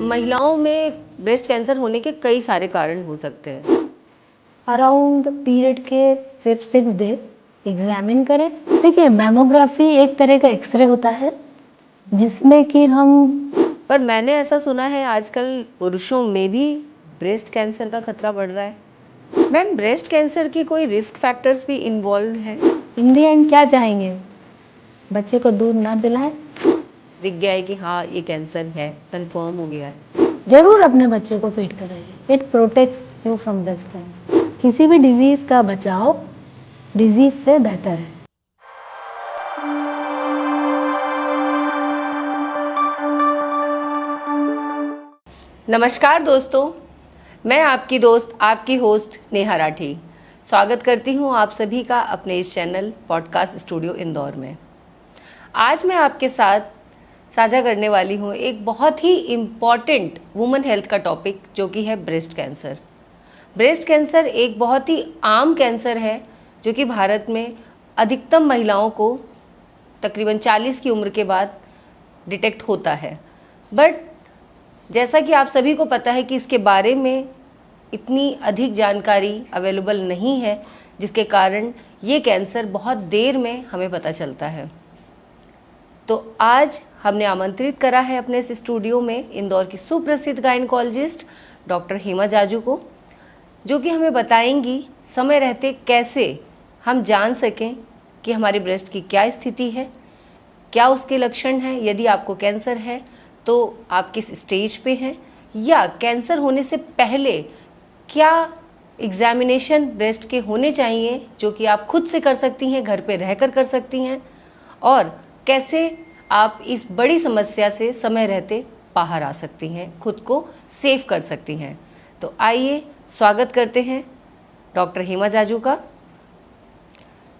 महिलाओं में breast cancer होने के कई सारे कारण हो सकते हैं। अराउंड पीरियड के 5-6 डे एग्जामिन करें। देखिए, मैमोग्राफी एक तरह का एक्सरे होता है जिसमें कि हम पर मैंने ऐसा सुना है आजकल पुरुषों में भी ब्रेस्ट कैंसर का खतरा बढ़ रहा है। मैम, ब्रेस्ट कैंसर के कोई रिस्क फैक्टर्स भी इन्वॉल्व हैं? इन दी एंड क्या चाहेंगे, बच्चे को दूध ना पिलाएं? दिख गया है कि हाँ ये कैंसर है, कंफर्म हो गया है। जरूर अपने बच्चे को फीड कराइए। It protects you from breast cancer. किसी भी डिजीज का बचाव डिजीज से बेहतर है। नमस्कार दोस्तों, मैं आपकी दोस्त, आपकी होस्ट नेहा राठी स्वागत करती हूँ आप सभी का अपने इस चैनल पॉडकास्ट स्टूडियो इंदौर में। आज मैं आपके साथ साझा करने वाली हूँ एक बहुत ही इम्पॉर्टेंट वुमेन हेल्थ का टॉपिक, जो कि है ब्रेस्ट कैंसर। ब्रेस्ट कैंसर एक बहुत ही आम कैंसर है जो कि भारत में अधिकतम महिलाओं को तकरीबन 40 की उम्र के बाद डिटेक्ट होता है। बट जैसा कि आप सभी को पता है कि इसके बारे में इतनी अधिक जानकारी अवेलेबल नहीं है, जिसके कारण ये कैंसर बहुत देर में हमें पता चलता है। तो आज हमने आमंत्रित करा है अपने इस स्टूडियो में इंदौर की सुप्रसिद्ध गायनेकोलॉजिस्ट डॉक्टर हेमा जाजू को, जो कि हमें बताएंगी समय रहते कैसे हम जान सकें कि हमारी ब्रेस्ट की क्या स्थिति है, क्या उसके लक्षण हैं, यदि आपको कैंसर है तो आप किस स्टेज पे हैं, या कैंसर होने से पहले क्या एग्जामिनेशन ब्रेस्ट के होने चाहिए जो कि आप खुद से कर सकती हैं, घर पे रहकर कर सकती हैं, और कैसे आप इस बड़ी समस्या से समय रहते बाहर आ सकती हैं, खुद को सेफ कर सकती हैं। तो आइए स्वागत करते हैं डॉक्टर हेमा जाजू का।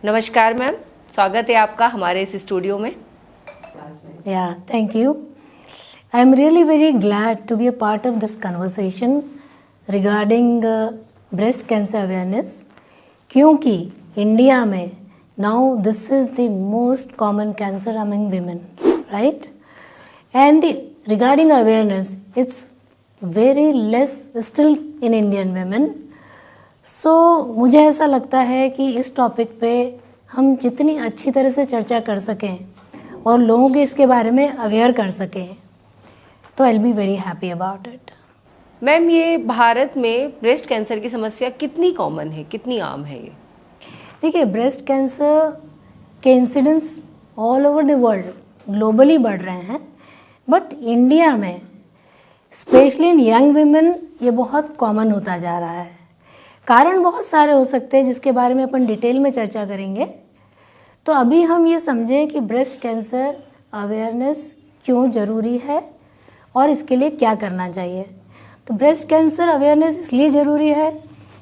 नमस्कार मैम, स्वागत है आपका हमारे इस स्टूडियो में। Yeah, thank you. I am really very glad to be a part of this conversation regarding breast cancer awareness, क्योंकि इंडिया में now this is the most common cancer among women, right? And regarding awareness, it's very less still in Indian women. So मुझे ऐसा लगता है कि इस topic पे हम जितनी अच्छी तरह से चर्चा कर सकें और लोगों को इसके बारे में अवेयर कर सकें, तो I will be very happy about it. Ma'am, ये भारत में ब्रेस्ट कैंसर की समस्या कितनी कॉमन है, कितनी आम है ये? देखिए, ब्रेस्ट कैंसर के incidence all over the world globally बढ़ रहे हैं, बट इंडिया में स्पेशली इन यंग विमेन ये बहुत कॉमन होता जा रहा है। कारण बहुत सारे हो सकते हैं जिसके बारे में अपन डिटेल में चर्चा करेंगे। तो अभी हम ये समझें कि ब्रेस्ट कैंसर अवेयरनेस क्यों ज़रूरी है और इसके लिए क्या करना चाहिए। तो ब्रेस्ट कैंसर अवेयरनेस इसलिए ज़रूरी है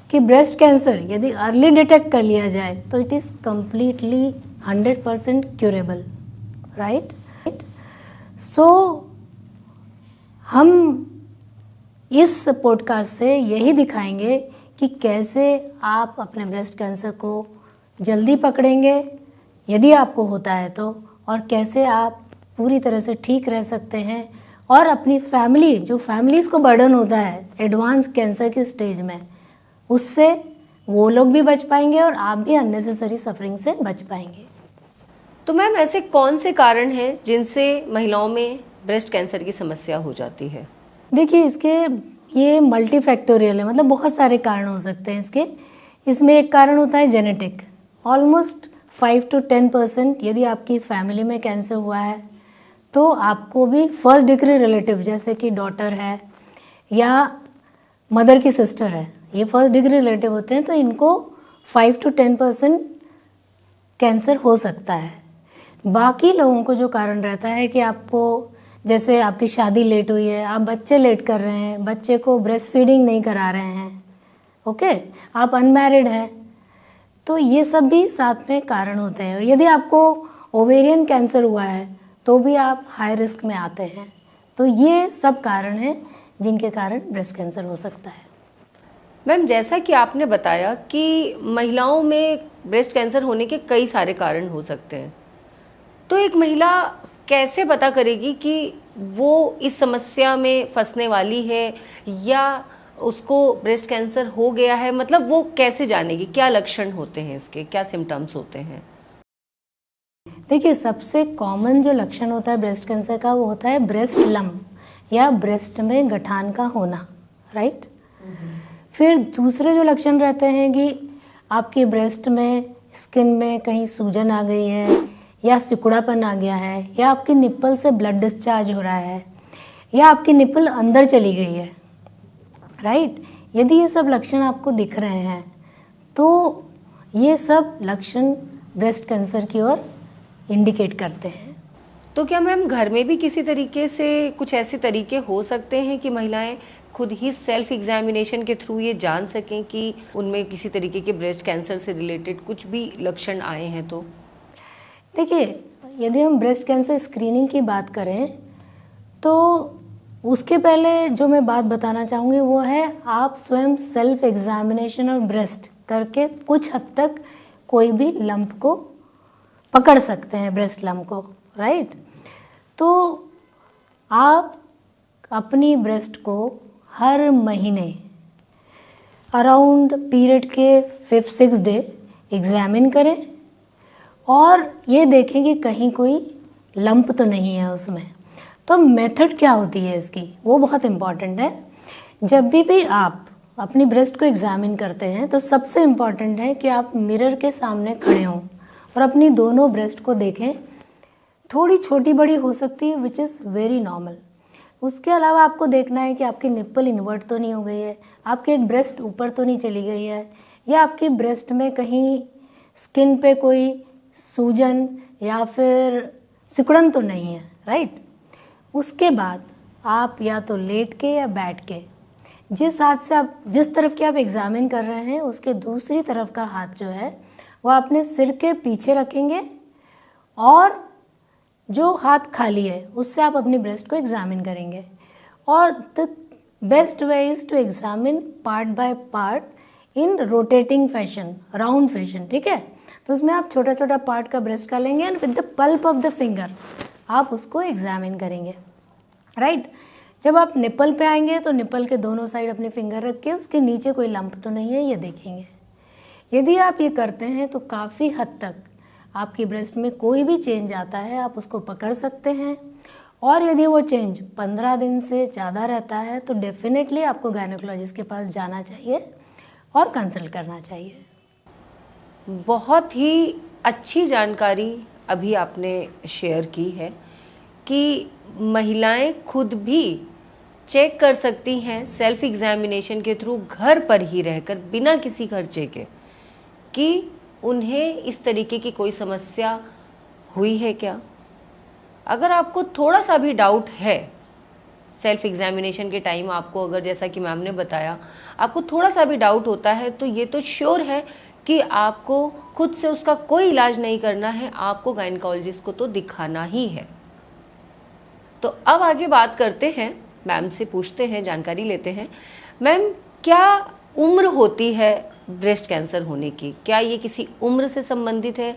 कि ब्रेस्ट कैंसर यदि अर्ली डिटेक्ट कर लिया जाए तो it is completely 100% curable, right? So हम इस पॉडकास्ट से यही दिखाएंगे कि कैसे आप अपने ब्रेस्ट कैंसर को जल्दी पकड़ेंगे यदि आपको होता है तो, और कैसे आप पूरी तरह से ठीक रह सकते हैं और अपनी फैमिली, जो फैमिलीज़ को बर्डन होता है एडवांस कैंसर की स्टेज में, उससे वो लोग भी बच पाएंगे और आप भी अननेसेसरी सफरिंग से बच पाएंगे। तो मैम, ऐसे कौन से कारण हैं जिनसे महिलाओं में ब्रेस्ट कैंसर की समस्या हो जाती है? देखिए, इसके ये मल्टीफैक्टोरियल है, मतलब बहुत सारे कारण हो सकते हैं इसके। इसमें एक कारण होता है जेनेटिक। ऑलमोस्ट 5 to 10% यदि आपकी फैमिली में कैंसर हुआ है तो आपको भी फर्स्ट डिग्री रिलेटिव, जैसे कि डॉटर है या मदर की सिस्टर है, ये फर्स्ट डिग्री रिलेटिव होते हैं, तो इनको 5 to 10% कैंसर हो सकता है। बाकी लोगों को जो कारण रहता है कि आपको, जैसे आपकी शादी लेट हुई है, आप बच्चे लेट कर रहे हैं, बच्चे को ब्रेस्ट फीडिंग नहीं करा रहे हैं, ओके, आप अनमैरिड हैं, तो ये सब भी साथ में कारण होते हैं। और यदि आपको ओवेरियन कैंसर हुआ है तो भी आप हाई रिस्क में आते हैं। तो ये सब कारण हैं जिनके कारण ब्रेस्ट कैंसर हो सकता है। मैम, जैसा कि आपने बताया कि महिलाओं में ब्रेस्ट कैंसर होने के कई सारे कारण हो सकते हैं, तो एक महिला कैसे पता करेगी कि वो इस समस्या में फंसने वाली है या उसको ब्रेस्ट कैंसर हो गया है? मतलब वो कैसे जानेगी? क्या लक्षण होते हैं इसके, क्या सिम्टम्स होते हैं? देखिए, सबसे कॉमन जो लक्षण होता है ब्रेस्ट कैंसर का वो होता है ब्रेस्ट लम्प या ब्रेस्ट में गठान का होना, राइट। फिर दूसरे जो लक्षण रहते हैं कि आपके ब्रेस्ट में स्किन में कहीं सूजन आ गई है या सिकुड़ापन आ गया है या आपकी निप्पल से ब्लड डिस्चार्ज हो रहा है या आपकी निप्पल अंदर चली गई है, राइट। यदि ये सब लक्षण आपको दिख रहे हैं तो ये सब लक्षण ब्रेस्ट कैंसर की ओर इंडिकेट करते हैं। तो क्या मैम घर में भी किसी तरीके से कुछ ऐसे तरीके हो सकते हैं कि महिलाएं खुद ही सेल्फ एग्जामिनेशन के थ्रू ये जान सकें कि उनमें किसी तरीके के ब्रेस्ट कैंसर से रिलेटेड कुछ भी लक्षण आए हैं? तो देखिए, यदि हम ब्रेस्ट कैंसर स्क्रीनिंग की बात करें तो उसके पहले जो मैं बात बताना चाहूँगी वो है आप स्वयं सेल्फ एग्जामिनेशन ऑफ ब्रेस्ट करके कुछ हद तक कोई भी लंप को पकड़ सकते हैं, ब्रेस्ट लंप को, राइट। तो आप अपनी ब्रेस्ट को हर महीने अराउंड पीरियड के 5-6 डे एग्जामिन करें और ये देखें कि कहीं कोई लंप तो नहीं है उसमें। तो मेथड क्या होती है इसकी, वो बहुत इम्पॉर्टेंट है। जब भी आप अपनी ब्रेस्ट को एग्जामिन करते हैं तो सबसे इम्पॉर्टेंट है कि आप मिरर के सामने खड़े हों और अपनी दोनों ब्रेस्ट को देखें। थोड़ी छोटी बड़ी हो सकती है, विच इज़ वेरी नॉर्मल। उसके अलावा आपको देखना है कि आपकी निप्पल इन्वर्ट तो नहीं हो गई है, आपकी एक ब्रेस्ट ऊपर तो नहीं चली गई है, या आपकी ब्रेस्ट में कहीं स्किन पे कोई सूजन या फिर सिकुड़न तो नहीं है, राइट। उसके बाद आप या तो लेट के या बैठ के जिस हाथ से आप जिस तरफ की आप एग्जामिन कर रहे हैं उसके दूसरी तरफ का हाथ जो है वो अपने सिर के पीछे रखेंगे और जो हाथ खाली है उससे आप अपनी ब्रेस्ट को एग्जामिन करेंगे। और the best way is to examine part by part in rotating fashion, round fashion, ठीक है। तो उसमें आप छोटा छोटा पार्ट का ब्रेस्ट का लेंगे and with the pulp of the finger आप उसको एग्जामिन करेंगे, राइट। जब आप निप्पल पे आएंगे तो निप्पल के दोनों साइड अपने फिंगर रख के उसके नीचे कोई लंप तो नहीं है ये देखेंगे। यदि आप ये करते हैं तो काफ़ी हद तक आपकी ब्रेस्ट में कोई भी चेंज आता है आप उसको पकड़ सकते हैं। और यदि वो चेंज 15 दिन से ज़्यादा रहता है तो डेफिनेटली आपको गायनेकोलॉजिस्ट के पास जाना चाहिए और कंसल्ट करना चाहिए। बहुत ही अच्छी जानकारी अभी आपने शेयर की है कि महिलाएं खुद भी चेक कर सकती हैं सेल्फ एग्जामिनेशन के थ्रू घर पर ही रहकर बिना किसी खर्चे के कि उन्हें इस तरीके की कोई समस्या हुई है क्या। अगर आपको थोड़ा सा भी डाउट है सेल्फ एग्जामिनेशन के टाइम, आपको अगर जैसा कि मैम ने बताया आपको थोड़ा सा भी डाउट होता है तो ये तो श्योर है कि आपको खुद से उसका कोई इलाज नहीं करना है, आपको गायनेकोलॉजिस्ट को तो दिखाना ही है। तो अब आगे बात करते हैं, मैम से पूछते हैं, जानकारी लेते हैं। मैम, क्या उम्र होती है ब्रेस्ट कैंसर होने की? क्या ये किसी उम्र से संबंधित है?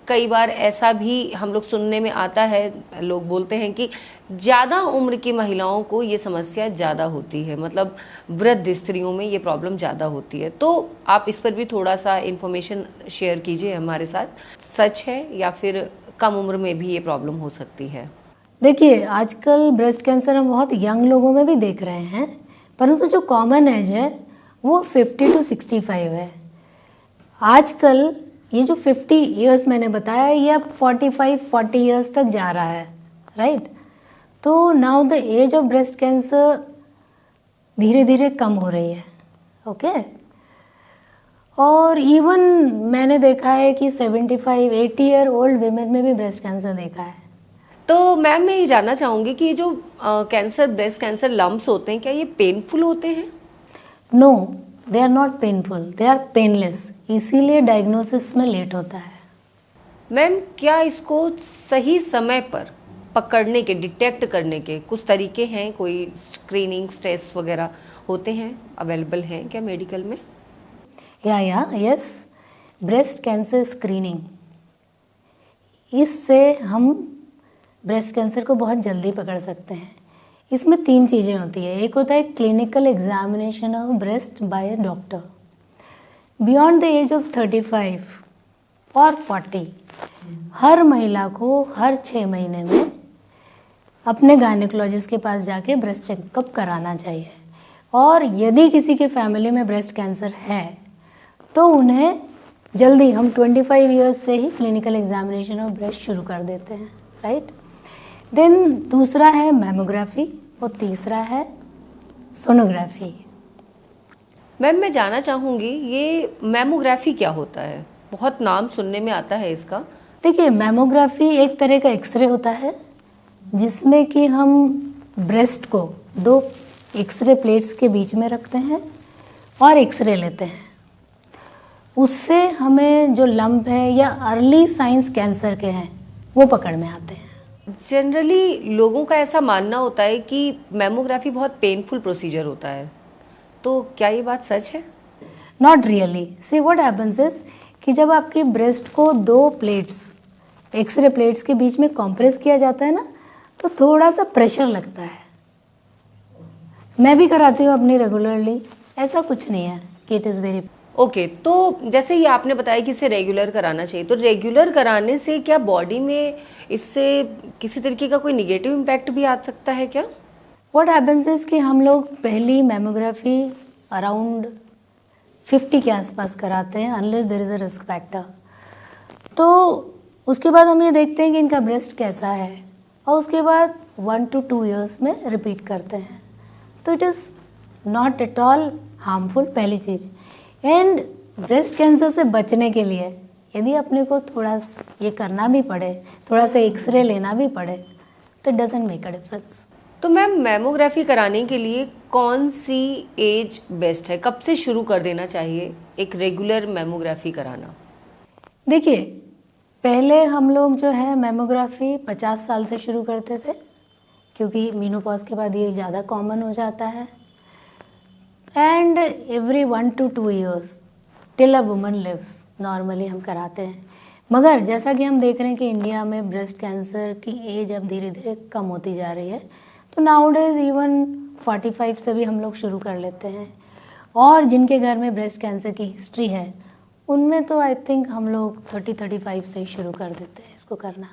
कई बार ऐसा भी हम लोग सुनने में आता है, लोग बोलते हैं कि ज़्यादा उम्र की महिलाओं को ये समस्या ज़्यादा होती है, मतलब वृद्ध स्त्रियों में ये प्रॉब्लम ज़्यादा होती है। तो आप इस पर भी थोड़ा सा इन्फॉर्मेशन शेयर कीजिए हमारे साथ, सच है या फिर कम उम्र में भी ये प्रॉब्लम हो सकती है? देखिए, आजकल ब्रेस्ट कैंसर हम बहुत यंग लोगों में भी देख रहे हैं, परंतु जो कॉमन एज है वो 50 to 65 है। आजकल ये जो 50 इयर्स मैंने बताया ये अब 45-40 इयर्स तक जा रहा है, राइट। तो now the age of breast cancer धीरे धीरे कम हो रही है, ओके। और इवन मैंने देखा है कि 75-80 ईयर ओल्ड वीमेन में भी ब्रेस्ट कैंसर देखा है। तो मैम, मैं ये जानना चाहूँगी कि जो कैंसर, ब्रेस्ट कैंसर लम्प्स होते हैं, क्या ये पेनफुल होते हैं? No, they are not painful, they are painless, इसीलिए डायग्नोसिस में लेट होता है। मैम, क्या इसको सही समय पर पकड़ने के, डिटेक्ट करने के कुछ तरीके हैं? कोई स्क्रीनिंग टेस्ट वगैरह होते हैं, अवेलेबल हैं क्या मेडिकल में? यस, ब्रेस्ट कैंसर स्क्रीनिंग, इससे हम ब्रेस्ट कैंसर को बहुत जल्दी पकड़ सकते हैं। इसमें 3 चीज़ें होती है। एक होता है clinical examination of breast by a doctor beyond the age of 35 और 40। हर महिला को हर 6 महीने में अपने गायनेकोलॉजिस्ट के पास जाके ब्रेस्ट चेकअप कराना चाहिए। और यदि किसी के फैमिली में ब्रेस्ट कैंसर है तो उन्हें जल्दी हम 25 ईयर्स से ही क्लिनिकल एग्जामिनेशन ऑफ ब्रेस्ट शुरू कर देते हैं, राइट। देन दूसरा है मैमोग्राफी और तीसरा है सोनोग्राफी। मैम मैं जानना चाहूँगी ये मैमोग्राफी क्या होता है? बहुत नाम सुनने में आता है इसका। देखिए, मैमोग्राफी एक तरह का एक्सरे होता है जिसमें कि हम ब्रेस्ट को 2 एक्सरे प्लेट्स के बीच में रखते हैं और एक्सरे लेते हैं। उससे हमें जो लंप है या अर्ली साइंस कैंसर के हैं वो पकड़ में आते हैं। जनरली लोगों का ऐसा मानना होता है कि मैमोग्राफी बहुत पेनफुल प्रोसीजर होता है, तो क्या ये बात सच है? Not really. See what happens is कि जब आपकी ब्रेस्ट को 2 प्लेट्स एक्सरे प्लेट्स के बीच में कॉम्प्रेस किया जाता है ना, तो थोड़ा सा प्रेशर लगता है। मैं भी कराती हूँ अपनी रेगुलरली, ऐसा कुछ नहीं है कि इट इज़ वेरी ओके। तो जैसे ये आपने बताया कि इसे रेगुलर कराना चाहिए, तो रेगुलर कराने से क्या बॉडी में इससे किसी तरीके का कोई निगेटिव इम्पैक्ट भी आ सकता है क्या? व्हाट हैपेंस इज कि हम लोग पहली मैमोग्राफी अराउंड 50 के आसपास कराते हैं unless there is a risk factor. तो उसके बाद हम ये देखते हैं कि इनका ब्रेस्ट कैसा है और उसके बाद 1 to 2 ईयर्स में रिपीट करते हैं। तो it is not at all harmful, पहली चीज़। एंड ब्रेस्ट कैंसर से बचने के लिए यदि अपने को थोड़ा ये करना भी पड़े, थोड़ा सा एक्सरे लेना भी पड़े, तो it doesn't make a difference. तो मैम मैमोग्राफी कराने के लिए कौन सी एज बेस्ट है? कब से शुरू कर देना चाहिए एक रेगुलर मैमोग्राफी कराना? देखिए, पहले हम लोग जो है मैमोग्राफी 50 साल से शुरू करते थे क्योंकि मीनोपॉज के बाद ये ज़्यादा कॉमन हो जाता है। And every 1 to 2 years till a woman lives normally हम कराते हैं। मगर जैसा कि हम देख रहे हैं कि इंडिया में ब्रेस्ट कैंसर की एज अब धीरे धीरे कम होती जा रही है, तो नाउडेज इवन 45 से भी हम लोग शुरू कर लेते हैं। और जिनके घर में ब्रेस्ट कैंसर की हिस्ट्री है उनमें तो आई थिंक हम लोग 30-35 से ही शुरू कर देते हैं इसको करना।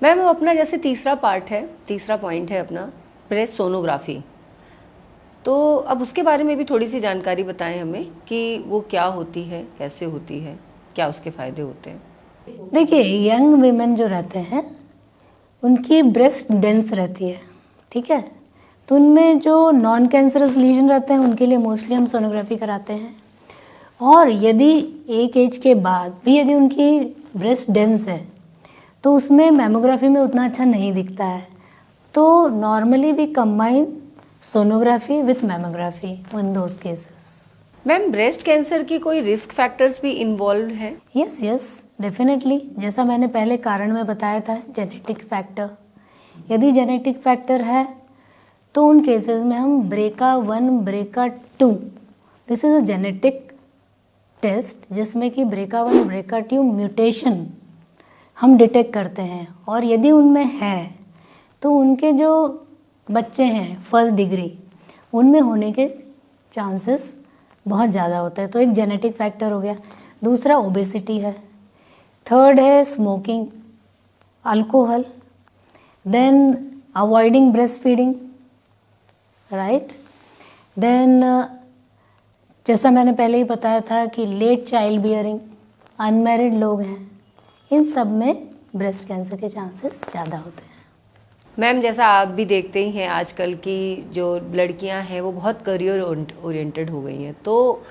मैम अपना जैसे तीसरा पॉइंट है अपना ब्रेस्ट सोनोग्राफी, तो अब उसके बारे में भी थोड़ी सी जानकारी बताएं हमें कि वो क्या होती है, कैसे होती है, क्या उसके फ़ायदे होते हैं? देखिए, यंग वीमेन जो रहते हैं उनकी ब्रेस्ट डेंस रहती है, ठीक है। तो उनमें जो नॉन कैंसरस लीजन रहते हैं उनके लिए मोस्टली हम सोनोग्राफी कराते हैं। और यदि एक एज के बाद भी यदि उनकी ब्रेस्ट डेंस है तो उसमें मैमोग्राफी में उतना अच्छा नहीं दिखता है। तो normally we combine sonography with mammography in those cases. Ma'am breast cancer की कोई रिस्क फैक्टर्स भी इन्वॉल्व हैं? Yes yes definitely. जैसा मैंने पहले कारण में बताया था, जेनेटिक फैक्टर। यदि जेनेटिक फैक्टर है तो उन केसेस में हम BRCA1 BRCA2 this is a genetic test जिसमें कि BRCA1 BRCA2 म्यूटेशन हम डिटेक्ट करते हैं। और यदि उनमें है तो उनके जो बच्चे हैं फर्स्ट डिग्री उनमें होने के चांसेस बहुत ज़्यादा होते हैं। तो एक जेनेटिक फैक्टर हो गया। दूसरा ओबेसिटी है। थर्ड है smoking, alcohol, then avoiding breast feeding, right. Then जैसा मैंने पहले ही बताया था कि लेट चाइल्ड बियरिंग, अनमैरिड लोग हैं, इन सब में ब्रेस्ट कैंसर के चांसेस ज़्यादा होते हैं। मैम जैसा आप भी देखते ही हैं आजकल की जो लड़कियां हैं वो बहुत करियर ओरिएंटेड हो गई हैं, तो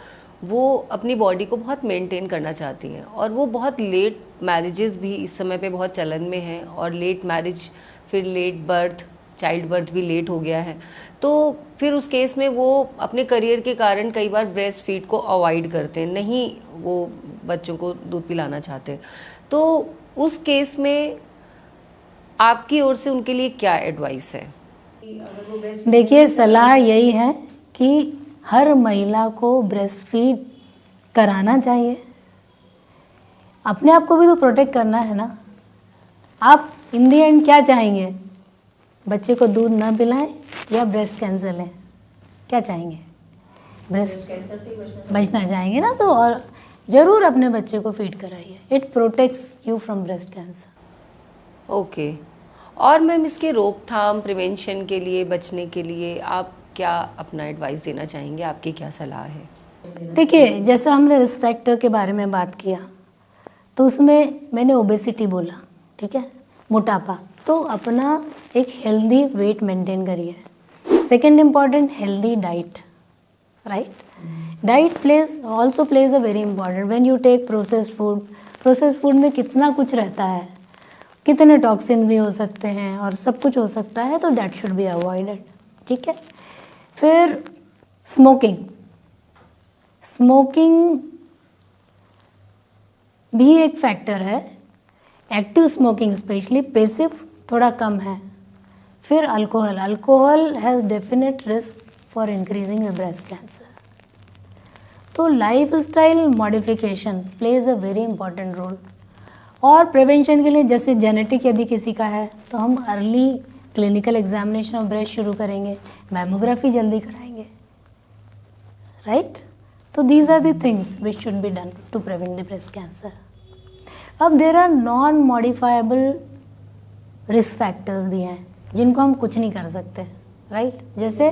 वो अपनी बॉडी को बहुत मेंटेन करना चाहती हैं और वो बहुत लेट मैरिजेस भी इस समय पे बहुत चलन में हैं। और लेट मैरिज, फिर लेट बर्थ, चाइल्ड बर्थ भी लेट हो गया है। तो फिर उस केस में वो अपने करियर के कारण कई बार ब्रेस्ट फीड को अवॉइड करते हैं, नहीं वो बच्चों को दूध पिलाना चाहते। तो उस केस में आपकी ओर से उनके लिए क्या एडवाइस है? देखिए, सलाह यही है कि हर महिला को ब्रेस्ट फीड कराना चाहिए। अपने आप को भी तो प्रोटेक्ट करना है ना। आप इन दी एंड क्या चाहेंगे? बच्चे को दूध ना पिलाएं या ब्रेस्ट कैंसर लें? क्या चाहेंगे? ब्रेस्ट कैंसर से बचना चाहेंगे ना, तो और ज़रूर अपने बच्चे को फीड कराइए। It protects you from breast cancer. Okay. और मैम इसके रोकथाम प्रिवेंशन के लिए, बचने के लिए आप क्या अपना एडवाइस देना चाहेंगे? आपकी क्या सलाह है? देखिए, जैसा हमने रिस्क फैक्टर के बारे में बात किया, तो उसमें मैंने ओबेसिटी बोला, ठीक है, मोटापा। तो अपना एक हेल्दी वेट मेंटेन करिए। Second important, healthy diet, right? Diet also plays a very important. When you take processed food में कितना कुछ रहता है, कितने टॉक्सिन भी हो सकते हैं और सब कुछ हो सकता है, तो दैट शुड बी अवॉइडेड, ठीक है। फिर स्मोकिंग भी एक फैक्टर है। एक्टिव स्मोकिंग स्पेशली, पैसिव थोड़ा कम है। फिर alcohol has definite risk for increasing breast cancer. तो life style modification plays a very important role. और प्रिवेंशन के लिए, जैसे जेनेटिक यदि किसी का है, तो हम early clinical examination of breast शुरू करेंगे, मैमोग्राफी जल्दी कराएंगे, राइट? तो these are the things which should be done to prevent the breast cancer. अब there are non modifiable risk factors भी हैं जिनको हम कुछ नहीं कर सकते, राइट? जैसे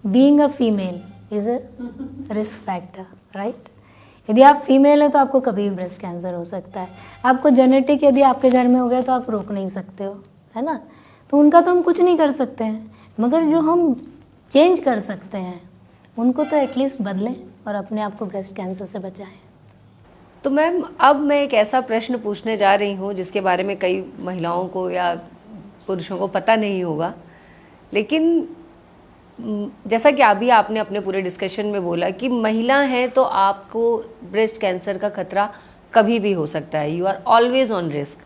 being a female is a risk factor, right? यदि आप फीमेल हैं तो आपको कभी भी ब्रेस्ट कैंसर हो सकता है। आपको जेनेटिक यदि आपके घर में हो गया तो आप रोक नहीं सकते हो, है ना? तो उनका तो हम कुछ नहीं कर सकते हैं, मगर जो हम चेंज कर सकते हैं उनको तो एटलीस्ट बदलें और अपने आप को ब्रेस्ट कैंसर से बचाएं। तो मैम, अब मैं एक ऐसा प्रश्न पूछने जा रही हूँ जिसके बारे में कई महिलाओं को या पुरुषों को पता नहीं होगा, लेकिन जैसा कि अभी आपने अपने पूरे डिस्कशन में बोला कि महिला हैं तो आपको ब्रेस्ट कैंसर का खतरा कभी भी हो सकता है, you are always on risk.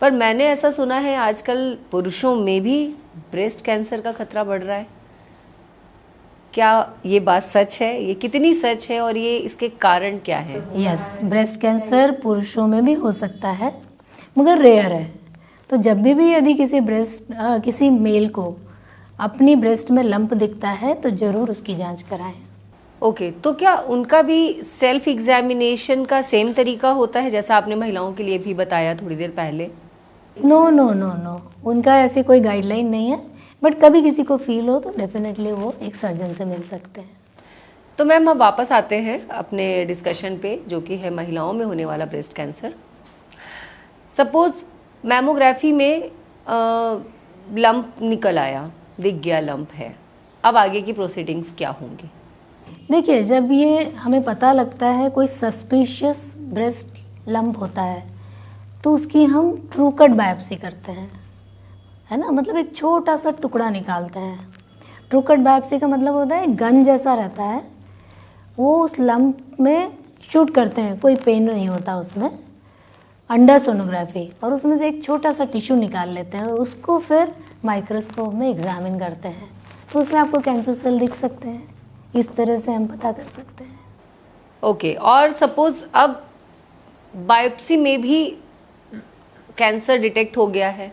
पर मैंने ऐसा सुना है आजकल पुरुषों में भी ब्रेस्ट कैंसर का खतरा बढ़ रहा है। क्या ये बात सच है? ये कितनी सच है और ये इसके कारण क्या है? यस, ब्रेस्ट कैंसर पुरुषों में भी हो सकता है, मगर रेयर है। तो जब भी यदि किसी मेल को अपनी ब्रेस्ट में लंप दिखता है तो जरूर उसकी जांच कराएं। ओके, तो क्या उनका भी सेल्फ एग्जामिनेशन का सेम तरीका होता है जैसा आपने महिलाओं के लिए भी बताया थोड़ी देर पहले? नो, उनका ऐसी कोई गाइडलाइन नहीं है, बट कभी किसी को फील हो तो डेफिनेटली वो एक सर्जन से मिल सकते हैं। तो मैम, हम वापस आते हैं अपने डिस्कशन पे, जो कि है महिलाओं में होने वाला ब्रेस्ट कैंसर। सपोज मैमोग्राफी में लंप निकल आया, दिख गया लंप है, अब आगे की प्रोसीडिंग्स क्या होंगी? देखिए, जब ये हमें पता लगता है कोई सस्पिशियस ब्रेस्ट लंप होता है तो उसकी हम ट्रू कट बायोप्सी करते हैं, है ना? मतलब एक छोटा सा टुकड़ा निकालते हैं। ट्रू कट बायोप्सी का मतलब होता है गन जैसा रहता है, वो उस लंप में शूट करते हैं, कोई पेन नहीं होता उसमें, अंडर सोनोग्राफी, और उसमें से एक छोटा सा टिश्यू निकाल लेते हैं और उसको फिर माइक्रोस्कोप में एग्जामिन करते हैं, तो उसमें आपको कैंसर सेल दिख सकते हैं। इस तरह से हम पता कर सकते हैं। ओके, और सपोज अब बायोप्सी में भी कैंसर डिटेक्ट हो गया है,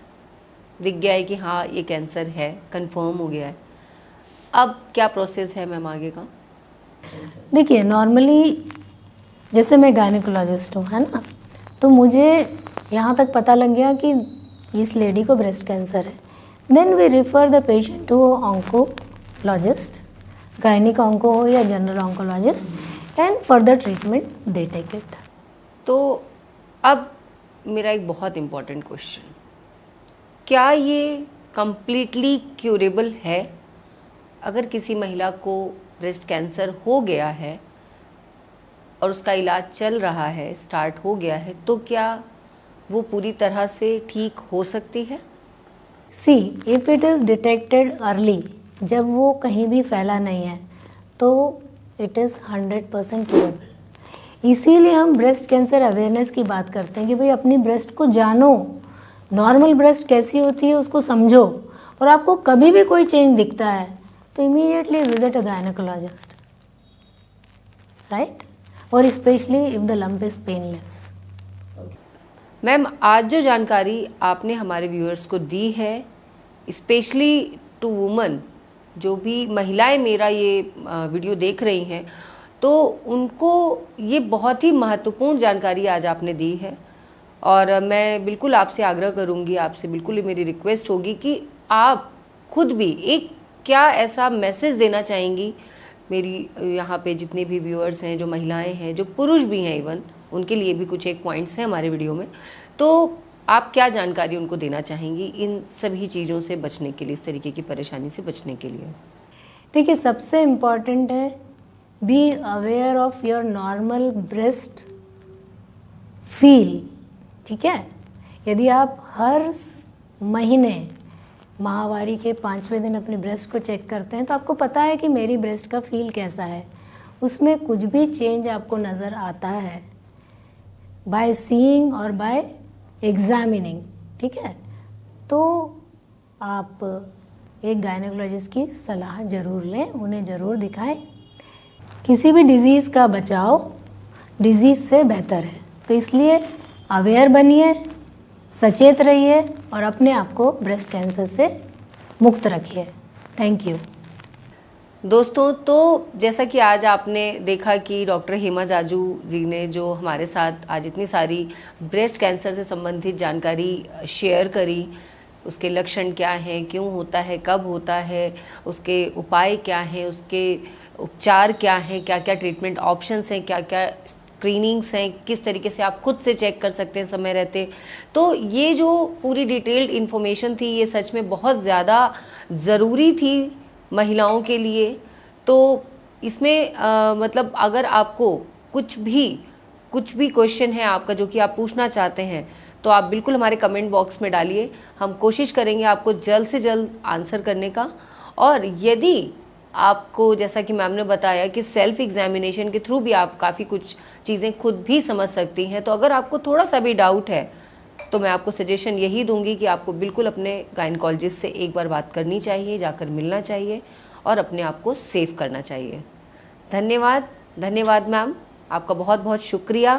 दिख गया है कि हाँ ये कैंसर है, कंफर्म हो गया है, अब क्या प्रोसेस है मैम आगे का? देखिए, नॉर्मली जैसे मैं गायनेकोलॉजिस्ट हूँ, है ना, तो मुझे यहाँ तक पता लग गया कि इस लेडी को ब्रेस्ट कैंसर है, then we refer the patient to oncologist, gynaec onco हो या general oncologist, and further treatment they take it. तो अब मेरा एक बहुत इम्पॉर्टेंट क्वेश्चन, क्या ये कम्प्लीटली क्यूरेबल है? अगर किसी महिला को ब्रेस्ट कैंसर हो गया है और उसका इलाज चल रहा है, स्टार्ट हो गया है, तो क्या वो पूरी तरह से ठीक हो सकती है? See, if it is detected early, जब वो कहीं भी फैला नहीं है, तो इट इज़ 100% क्यूरेबल। इसीलिए हम ब्रेस्ट कैंसर अवेयरनेस की बात करते हैं कि भाई अपनी ब्रेस्ट को जानो, नॉर्मल ब्रेस्ट कैसी होती है उसको समझो, और आपको कभी भी कोई चेंज दिखता है तो immediately visit a gynaecologist, right? और specially if the lump is painless. Ma'am, आज जो जानकारी आपने हमारे व्यूअर्स को दी है, स्पेशली टू वुमन, जो भी महिलाएं मेरा ये वीडियो देख रही हैं, तो उनको ये बहुत ही महत्वपूर्ण जानकारी आज आपने दी है। और मैं बिल्कुल आपसे आग्रह करूंगी, आपसे बिल्कुल मेरी रिक्वेस्ट होगी कि आप खुद भी एक क्या ऐसा मैसेज देना चाहेंगी मेरी यहाँ पे जितने भी व्यूअर्स हैं, जो महिलाएं हैं, जो पुरुष भी हैं, इवन उनके लिए भी कुछ एक पॉइंट्स हैं हमारे वीडियो में, तो आप क्या जानकारी उनको देना चाहेंगी इन सभी चीज़ों से बचने के लिए, इस तरीके की परेशानी से बचने के लिए? देखिए, सबसे इम्पॉर्टेंट है be aware of your normal breast feel. ठीक है, यदि आप हर महीने माहवारी के 5वें दिन अपने ब्रेस्ट को चेक करते हैं तो आपको पता है कि मेरी ब्रेस्ट का फील कैसा है। उसमें कुछ भी चेंज आपको नज़र आता है बाय सीइंग और बाय एग्जामिनिंग, ठीक है, तो आप एक गायनेकोलॉजिस्ट की सलाह ज़रूर लें, उन्हें ज़रूर दिखाएं। किसी भी डिज़ीज़ का बचाव डिज़ीज़ से बेहतर है, तो इसलिए अवेयर बनिए, सचेत रहिए और अपने आप को ब्रेस्ट कैंसर से मुक्त रखिए। Thank you. दोस्तों, तो जैसा कि आज आपने देखा कि डॉक्टर हेमा जाजू जी ने जो हमारे साथ आज इतनी सारी ब्रेस्ट कैंसर से संबंधित जानकारी शेयर करी, उसके लक्षण क्या हैं, क्यों होता है, कब होता है, उसके उपाय क्या हैं, उसके उपचार क्या हैं, क्या क्या ट्रीटमेंट ऑप्शंस हैं, क्या क्या स्क्रीनिंग्स हैं, किस तरीके से आप खुद से चेक कर सकते हैं समय रहते। तो ये जो पूरी डिटेल्ड इन्फॉर्मेशन थी, ये सच में बहुत ज़्यादा ज़रूरी थी महिलाओं के लिए। तो इसमें मतलब अगर आपको कुछ भी क्वेश्चन है आपका जो कि आप पूछना चाहते हैं, तो आप बिल्कुल हमारे कमेंट बॉक्स में डालिए। हम कोशिश करेंगे आपको जल्द से जल्द आंसर करने का। और यदि आपको, जैसा कि मैम ने बताया कि सेल्फ एग्जामिनेशन के थ्रू भी आप काफ़ी कुछ चीज़ें खुद भी समझ सकती हैं, तो अगर आपको थोड़ा सा भी डाउट है तो मैं आपको सजेशन यही दूंगी कि आपको बिल्कुल अपने गायनेकोलॉजिस्ट से एक बार बात करनी चाहिए, जाकर मिलना चाहिए और अपने आप को सेफ करना चाहिए। धन्यवाद मैम, आपका बहुत बहुत शुक्रिया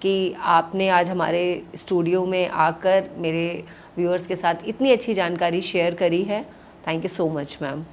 कि आपने आज हमारे स्टूडियो में आकर मेरे व्यूअर्स के साथ इतनी अच्छी जानकारी शेयर करी है। Thank you so much ma'am.